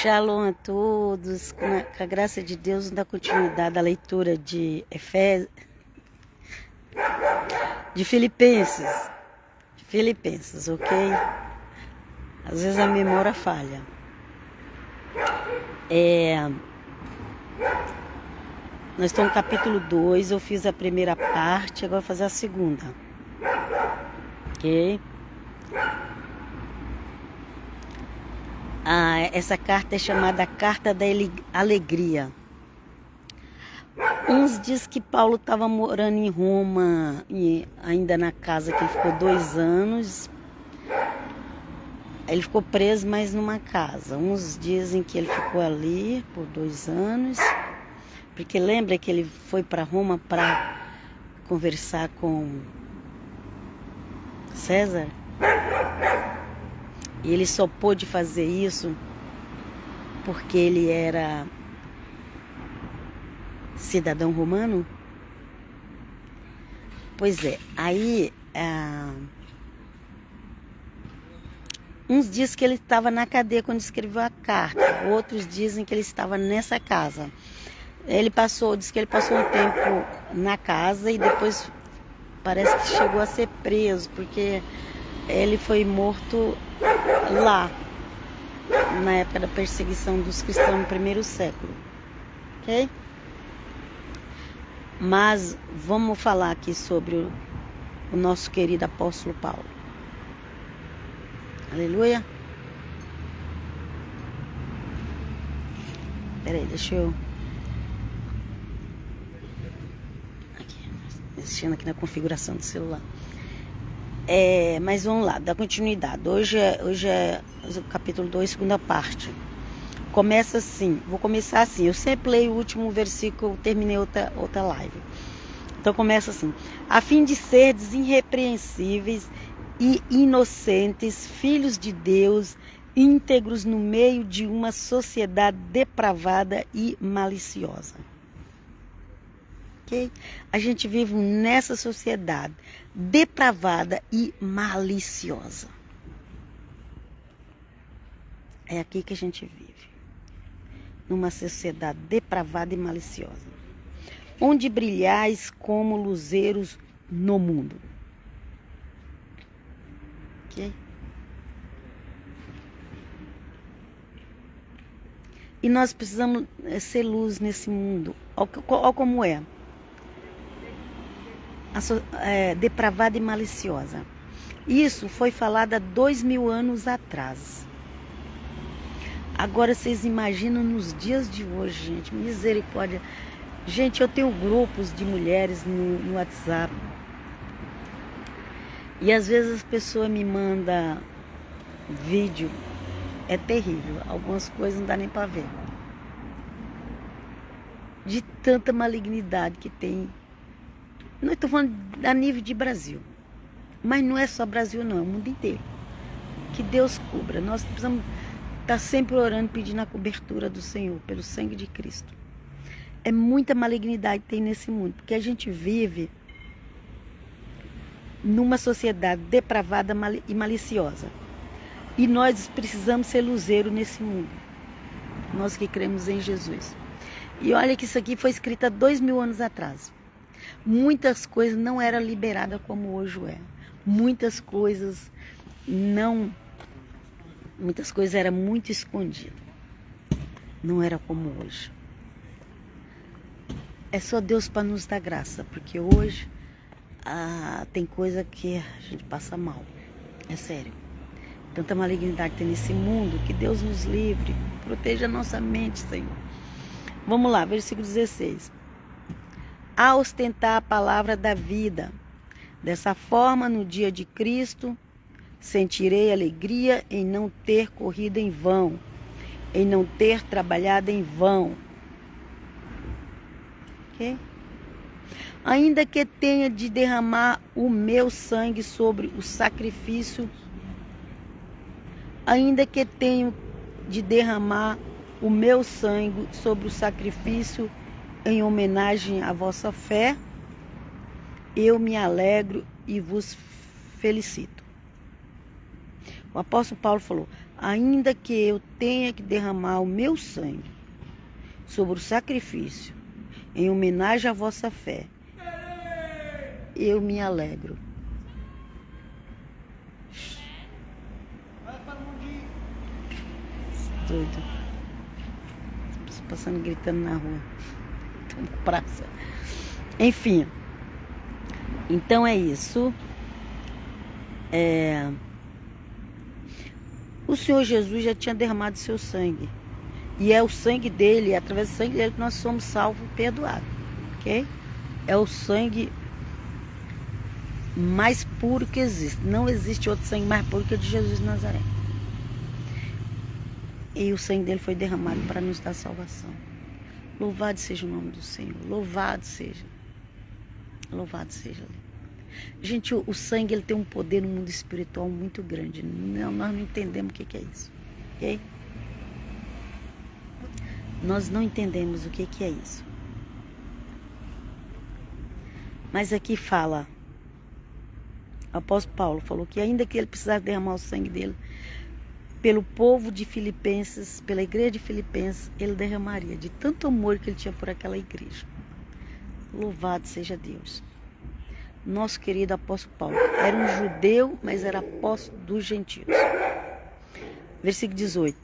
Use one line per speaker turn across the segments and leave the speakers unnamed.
Shalom a todos, com a graça de Deus, vamos dar continuidade à leitura de Filipenses, ok? Às vezes a memória falha. Nós estamos no capítulo 2, eu fiz a primeira parte, agora vou fazer a segunda, ok? Essa carta é chamada Carta da Alegria. Uns diz que Paulo estava morando em Roma, e ainda na casa que ele ficou 2 anos. Ele ficou preso, mas numa casa. Uns dizem que ele ficou ali por 2 anos, porque lembra que ele foi para Roma para conversar com César? E ele só pôde fazer isso porque ele era cidadão romano? Pois é, aí uns dizem que ele estava na cadeia quando escreveu a carta, outros dizem que ele estava nessa casa. Diz que ele passou um tempo na casa e depois parece que chegou a ser preso, porque ele foi morto lá, na época da perseguição dos cristãos no primeiro século, ok? Mas vamos falar aqui sobre o nosso querido apóstolo Paulo. Aleluia. Peraí, deixa eu... Mexendo aqui na configuração do celular. Mas vamos lá, dá continuidade. Hoje é o capítulo 2, segunda parte. Começa assim, vou começar assim. Eu sempre leio o último versículo, terminei outra live. Então começa assim: a fim de serdes irrepreensíveis e inocentes, filhos de Deus, íntegros no meio de uma sociedade depravada e maliciosa. Okay? A gente vive nessa sociedade depravada e maliciosa. É aqui que a gente vive. Numa sociedade depravada e maliciosa. Onde brilhais como luzeiros no mundo. Ok? E nós precisamos ser luz nesse mundo. Olha como é. Depravada e maliciosa. Isso foi falado há 2000 anos atrás. Agora vocês imaginam nos dias de hoje, gente, misericórdia. Gente, eu tenho grupos de mulheres no WhatsApp. E às vezes as pessoas me mandam vídeo. É terrível. Algumas coisas não dá nem para ver. De tanta malignidade que tem. Não estou falando a nível de Brasil. Mas não é só Brasil não, é o mundo inteiro. Que Deus cubra. Nós precisamos estar sempre orando, pedindo a cobertura do Senhor, pelo sangue de Cristo. É muita malignidade que tem nesse mundo. Porque a gente vive numa sociedade depravada e maliciosa. E nós precisamos ser luzeiro nesse mundo. Nós que cremos em Jesus. E olha que isso aqui foi escrito há 2000 anos atrás. Muitas coisas não eram liberadas como hoje é. Muitas coisas eram muito escondidas. Não era como hoje. É só Deus para nos dar graça, porque hoje tem coisa que a gente passa mal. É sério. Tanta malignidade tem nesse mundo, que Deus nos livre. Proteja a nossa mente, Senhor. Vamos lá, versículo 16. A ostentar a palavra da vida. Dessa forma, no dia de Cristo, sentirei alegria em não ter corrido em vão, em não ter trabalhado em vão. Ok? Ainda que tenha de derramar o meu sangue sobre o sacrifício, ainda que tenha de derramar o meu sangue sobre o sacrifício em homenagem à vossa fé, eu me alegro e vos felicito. O apóstolo Paulo falou: ainda que eu tenha que derramar o meu sangue sobre o sacrifício, em homenagem à vossa fé, eu me alegro. Doido. Passando gritando na rua. Tô na praça. Enfim. Então é isso. O Senhor Jesus já tinha derramado seu sangue. E é o sangue dele, é através do sangue dele que nós somos salvos e perdoados. Ok? É o sangue mais puro que existe. Não existe outro sangue mais puro que o de Jesus de Nazaré. E o sangue dele foi derramado para nos dar salvação. Louvado seja o nome do Senhor. Louvado seja. Louvado seja. Gente, o sangue ele tem um poder no mundo espiritual muito grande. Não, nós não entendemos o que é isso. Ok? Nós não entendemos o que é isso. Mas aqui fala, o apóstolo Paulo falou que ainda que ele precisasse derramar o sangue dele, pelo povo de Filipenses, pela igreja de Filipenses, ele derramaria, de tanto amor que ele tinha por aquela igreja. Louvado seja Deus. Nosso querido apóstolo Paulo era um judeu, mas era apóstolo dos gentios. Versículo 18.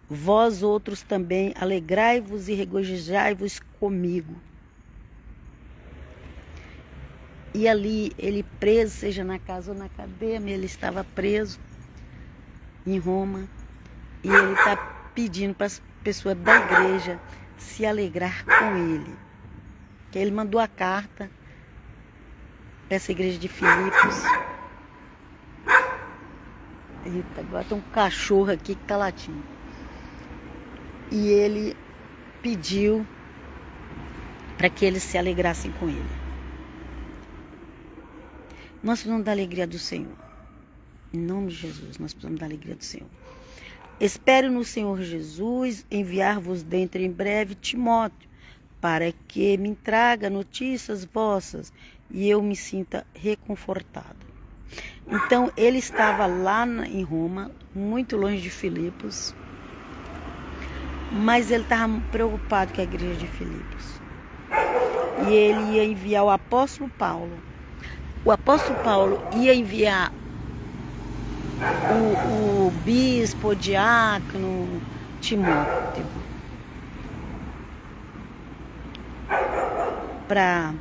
Vós outros também alegrai-vos e regozijai-vos comigo. E ali, ele preso, seja na casa ou na cadeia, ele estava preso em Roma, e ele está pedindo para as pessoas da igreja se alegrar com ele. Que ele mandou a carta para essa igreja de Filipos. Eita, agora tem um cachorro aqui que está latindo. E ele pediu para que eles se alegrassem com ele. Nós precisamos da alegria do Senhor. Em nome de Jesus, nós precisamos da alegria do Senhor. Espero no Senhor Jesus enviar-vos dentro em breve Timóteo, para que me traga notícias vossas e eu me sinta reconfortado. Então, ele estava lá em Roma, muito longe de Filipos, mas ele estava preocupado com a igreja de Filipos. E ele ia enviar o apóstolo Paulo. O apóstolo Paulo ia enviar o bispo, o diácono Timóteo para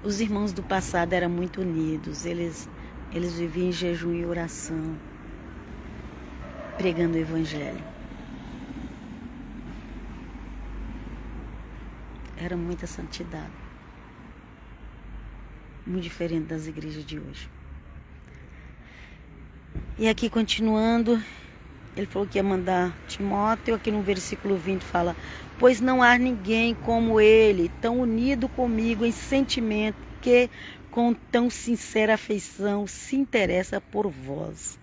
os irmãos do passado eram muito unidos, eles viviam em jejum e oração, pregando o evangelho. Era muita santidade, muito diferente das igrejas de hoje. E aqui continuando, ele falou que ia mandar Timóteo. Aqui no versículo 20 fala: pois não há ninguém como ele, tão unido comigo em sentimento, que com tão sincera afeição se interessa por vós.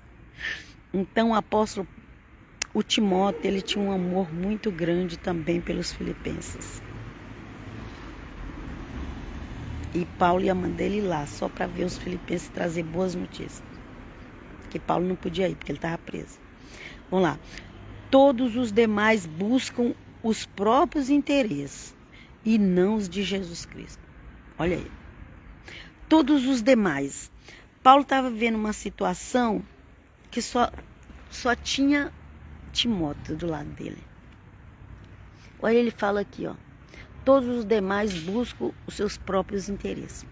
Então o Timóteo, ele tinha um amor muito grande também pelos filipenses. E Paulo ia mandar ele lá, só para ver os filipenses trazer boas notícias. Porque Paulo não podia ir, porque ele estava preso. Vamos lá. Todos os demais buscam os próprios interesses e não os de Jesus Cristo. Olha aí. Todos os demais. Paulo estava vivendo uma situação que só tinha Timóteo do lado dele. Olha, ele fala aqui, ó. Todos os demais buscam os seus próprios interesses.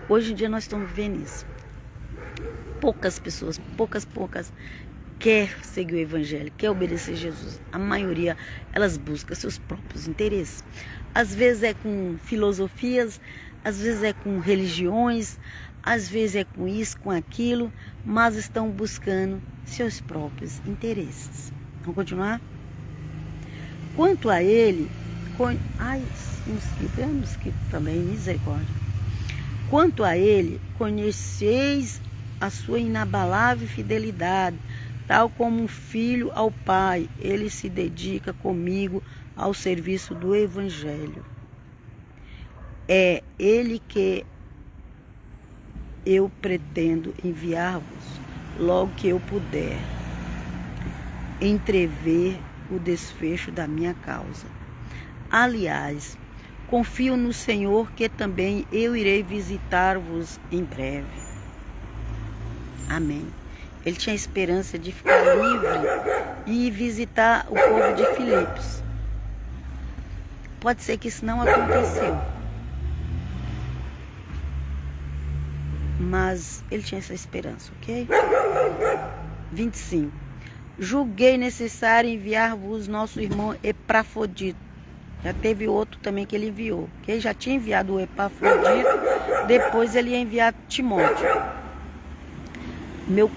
Hoje em dia nós estamos vivendo isso. Poucas pessoas, poucas, quer seguir o evangelho, quer obedecer a Jesus. A maioria, elas buscam seus próprios interesses. Às vezes é com filosofias, às vezes é com religiões, às vezes é com isso, com aquilo, mas estão buscando seus próprios interesses. Vamos continuar? Quanto a ele, mosquito também, misericórdia. Quanto a ele, conheceis a sua inabalável fidelidade, tal como um filho ao pai, ele se dedica comigo ao serviço do evangelho. É ele que eu pretendo enviar-vos logo que eu puder entrever o desfecho da minha causa. Aliás, confio no Senhor que também eu irei visitar-vos em breve. Amém. Ele tinha esperança de ficar livre e visitar o povo de Filipos. Pode ser que isso não aconteceu. Mas ele tinha essa esperança, ok? 25. Julguei necessário enviar-vos nosso irmão Epafrodito. Já teve outro também que ele enviou. Que ele já tinha enviado o Epafrodito, depois ele ia enviar Timóteo. Meu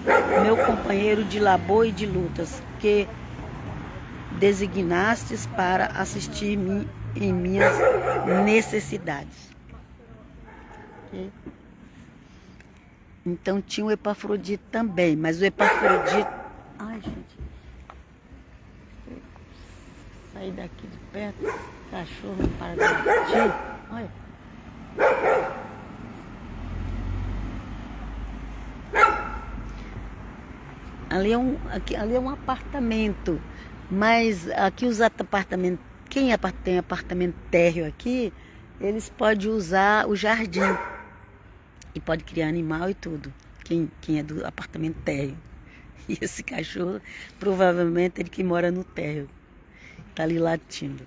companheiro de labor e de lutas, que designastes para assistir-me em minhas necessidades. Okay? Então tinha o Epafrodito também, mas o Epafrodito... Ai, gente. Sair daqui de perto, cachorro não para de latir. Olha. Ali é um apartamento, mas aqui os apartamentos, quem tem apartamento térreo aqui, eles podem usar o jardim e pode criar animal e tudo. Quem é do apartamento térreo. E esse cachorro, provavelmente ele que mora no térreo, tá ali latindo.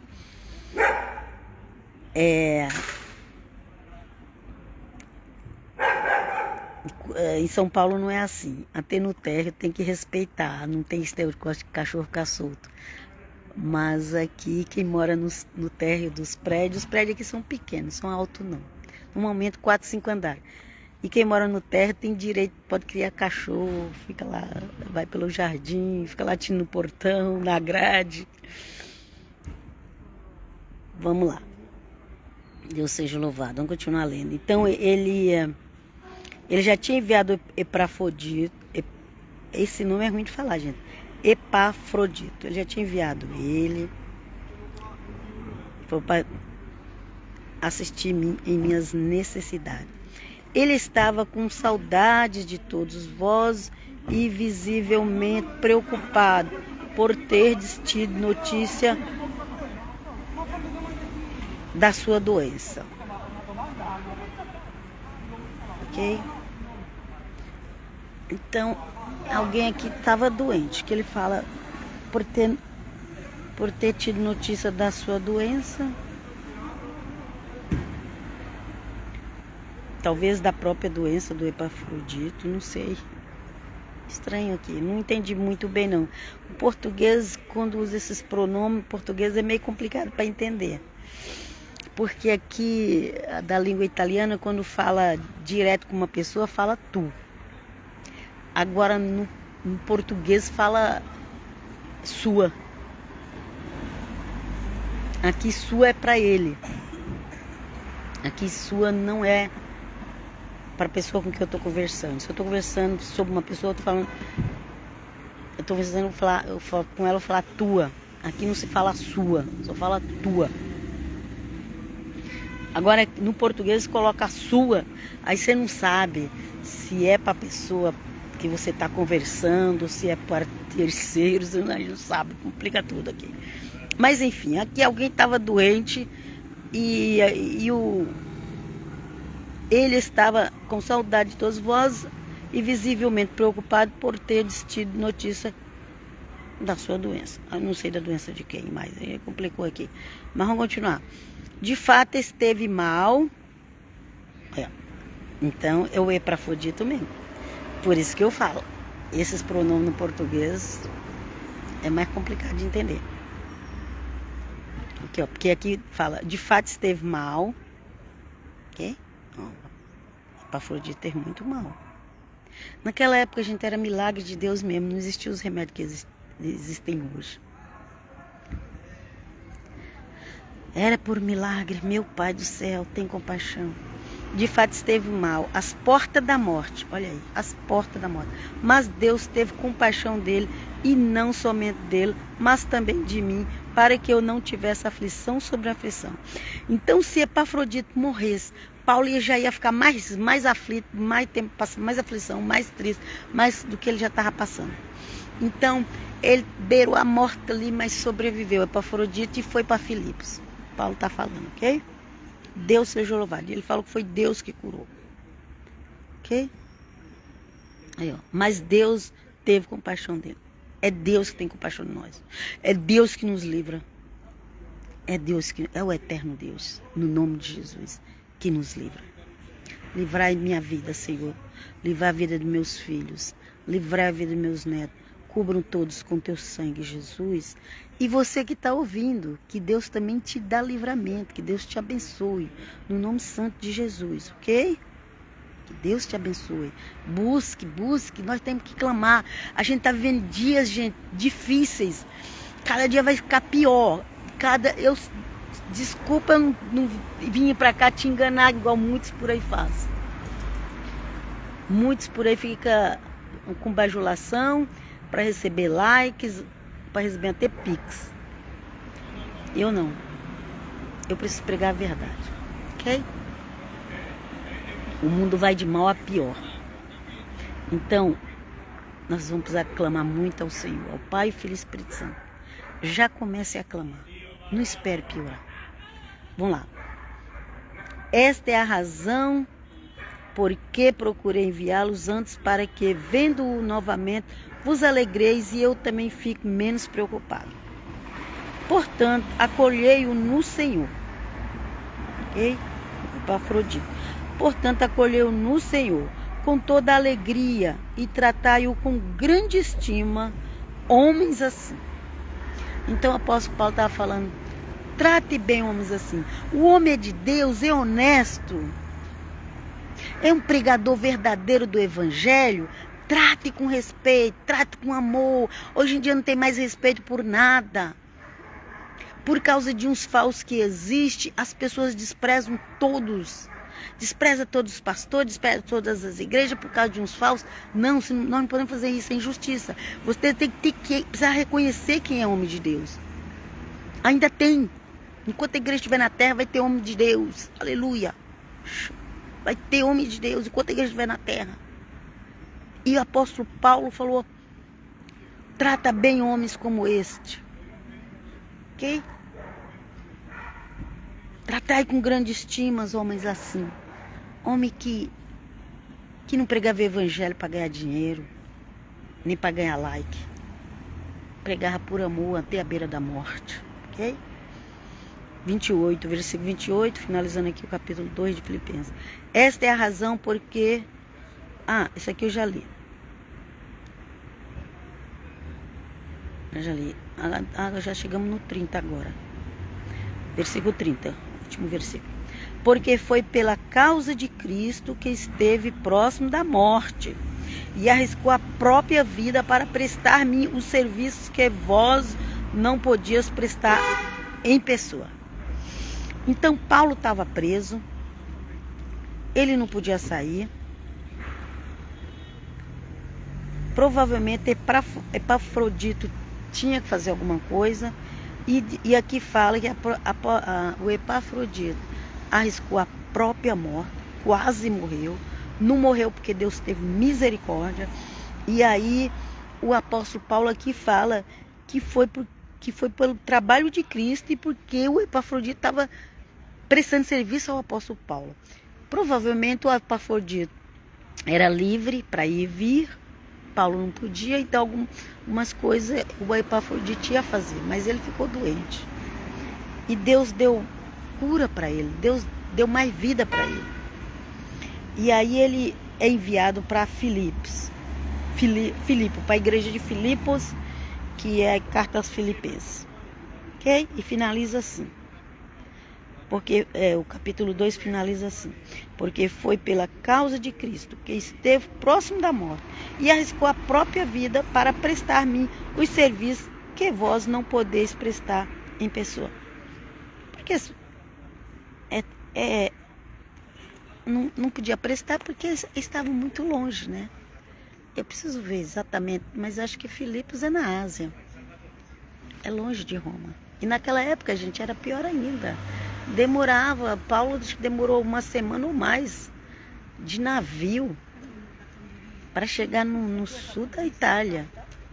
Em São Paulo não é assim. Até no térreo tem que respeitar. Não tem esse negócio de cachorro ficar solto. Mas aqui, quem mora no térreo dos prédios, os prédios aqui são pequenos, são altos não. Normalmente 4, 5 andares. E quem mora no térreo tem direito, pode criar cachorro, fica lá, vai pelo jardim, fica latindo no portão, na grade. Vamos lá. Deus seja louvado. Vamos continuar lendo. Então ele já tinha enviado Epafrodito. Esse nome é ruim de falar, gente. Epafrodito. Ele já tinha enviado ele. Foi para assistir em minhas necessidades. Ele estava com saudade de todos vós e visivelmente preocupado por ter tido notícia da sua doença. Ok? Então, alguém aqui estava doente, que ele fala por ter tido notícia da sua doença. Talvez da própria doença do Epafrodito, não sei. Estranho aqui, não entendi muito bem não. O português, quando usa esses pronomes, o português é meio complicado para entender. Porque aqui, da língua italiana, quando fala direto com uma pessoa, fala tu. Agora, no português, fala sua. Aqui, sua é para ele. Aqui, sua não é para a pessoa com quem eu estou conversando. Se eu estou conversando sobre uma pessoa, eu estou conversando com ela, eu falar tua. Aqui não se fala sua, só fala tua. Agora, no português, coloca sua, aí você não sabe se é para a pessoa que você está conversando, se é para terceiros, você não sabe, complica tudo aqui. Mas, enfim, aqui alguém estava doente e ele estava com saudade de todos vós e visivelmente preocupado por ter tido notícia da sua doença. Eu não sei da doença de quem, mas complicou aqui. Mas vamos continuar. De fato, esteve mal. Então, é o Epafrodito mesmo. Por isso que eu falo. Esses pronomes no português é mais complicado de entender. Aqui, ó, porque aqui fala, de fato esteve mal. Ok? Epafrodito esteve muito mal. Naquela época, a gente era milagre de Deus mesmo. Não existiam os remédios que existem hoje. Era por milagre, meu Pai do céu, tem compaixão. De fato esteve mal, às portas da morte, olha aí, às portas da morte. Mas Deus teve compaixão dele, e não somente dele, mas também de mim, para que eu não tivesse aflição sobre aflição. Então, se Epafrodito morresse, Paulo já ia ficar mais aflito, mais tempo, mais aflição, mais triste, mais do que ele já estava passando. Então, ele beirou a morte ali, mas sobreviveu. Epafrodito e foi para Filipos. Paulo está falando, ok? Deus seja louvado. Ele falou que foi Deus que curou. Ok? Aí, ó. Mas Deus teve compaixão dele. É Deus que tem compaixão de nós. É Deus que nos livra. É Deus que é o eterno Deus, no nome de Jesus, que nos livra. Livrai minha vida, Senhor. Livrai a vida dos meus filhos. Livrai a vida dos meus netos. Cubram todos com teu sangue, Jesus. E você que está ouvindo, que Deus também te dá livramento, que Deus te abençoe, no nome santo de Jesus, ok? Que Deus te abençoe. Busque, nós temos que clamar. A gente está vivendo dias, gente, difíceis. Cada dia vai ficar pior. Desculpa, eu não vim para cá te enganar igual muitos por aí fazem. Muitos por aí ficam com bajulação, para receber likes, para receber até pix. Eu não. Eu preciso pregar a verdade, ok? O mundo vai de mal a pior. Então, nós vamos precisar clamar muito ao Senhor, ao Pai, Filho e Espírito Santo. Já comece a clamar. Não espere piorar. Vamos lá. Esta é a razão por que procurei enviá-los antes, para que, vendo-o novamente, vos alegreis e eu também fico menos preocupado. Portanto, acolhei-o no Senhor. Ok? Epafrodito. Portanto, acolhei-o no Senhor com toda a alegria e tratai-o com grande estima, homens assim. Então o apóstolo Paulo estava falando, trate bem homens assim. O homem é de Deus, é honesto, é um pregador verdadeiro do evangelho. Trate com respeito, trate com amor. Hoje em dia não tem mais respeito por nada. Por causa de uns falsos que existem, as pessoas desprezam todos. Despreza todos os pastores, despreza todas as igrejas por causa de uns falsos. Não, nós não podemos fazer isso, é injustiça. Você tem que precisar reconhecer quem é homem de Deus. Ainda tem. Enquanto a igreja estiver na terra, vai ter homem de Deus. Aleluia. Vai ter homem de Deus enquanto a igreja estiver na terra. E o apóstolo Paulo falou, trata bem homens como este. Ok? Tratai com grande estima os homens assim. Homem que não pregava o evangelho para ganhar dinheiro, nem para ganhar like. Pregava por amor até a beira da morte. Ok? 28, versículo 28, finalizando aqui o capítulo 2 de Filipenses. Esta é a razão porque... esse aqui eu já li. Eu já li. Já chegamos no 30 agora. Versículo 30, último versículo. Porque foi pela causa de Cristo que esteve próximo da morte e arriscou a própria vida para prestar-me os serviços que vós não podias prestar em pessoa. Então Paulo estava preso, ele não podia sair. Provavelmente Epafrodito tinha que fazer alguma coisa. E aqui fala que o Epafrodito arriscou a própria morte, quase morreu. Não morreu porque Deus teve misericórdia. E aí o apóstolo Paulo aqui fala que foi pelo trabalho de Cristo e porque o Epafrodito estava prestando serviço ao apóstolo Paulo. Provavelmente o Epafrodito era livre para ir e vir. Paulo não podia, então algumas coisas o Epafrodito ia fazer, mas ele ficou doente. E Deus deu cura para ele, Deus deu mais vida para ele. E aí ele é enviado para Filipe, para a igreja de Filipos, que é a carta aos Filipenses. Ok? E finaliza assim. Porque o capítulo 2 finaliza assim. Porque foi pela causa de Cristo que esteve próximo da morte e arriscou a própria vida para prestar-me os serviços que vós não podeis prestar em pessoa. Porque não podia prestar porque estava muito longe, né? Eu preciso ver exatamente, mas acho que Filipos é na Ásia. É longe de Roma. E naquela época, gente, era pior ainda. demorava. Paulo demorou uma semana ou mais de navio para chegar no sul da Itália.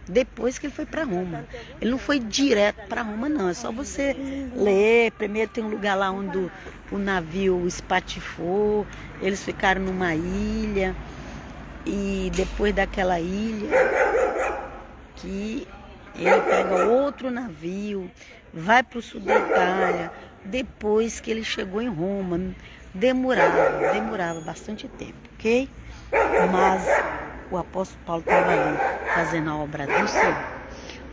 Depois que ele foi para Roma. Ele não foi direto para Roma, não. É só você ler. Primeiro tem um lugar lá onde o navio espatifou. Eles ficaram numa ilha. E depois daquela ilha, que ele pega outro navio, vai para o sul da Itália. Depois que ele chegou em Roma, demorava bastante tempo, ok? Mas o apóstolo Paulo estava ali fazendo a obra do Senhor,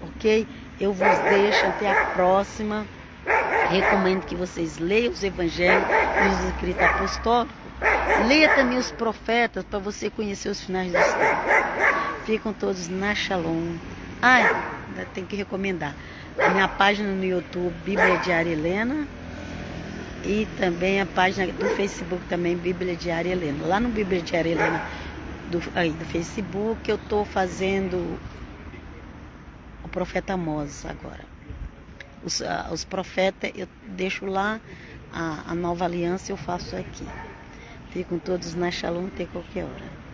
ok? Eu vos deixo até a próxima. Recomendo que vocês leiam os evangelhos e os escritos apostólicos. Leia também os profetas para você conhecer os finais dos tempos. Ficam todos na Shalom. Ainda tem que recomendar a minha página no YouTube, Bíblia Diária Helena. E também a página do Facebook também, Bíblia Diária Helena. Lá no Bíblia Diária Helena do Facebook, eu estou fazendo o profeta Amós agora. Os profetas eu deixo lá, a nova aliança eu faço aqui. Ficam todos na Shalom até qualquer hora.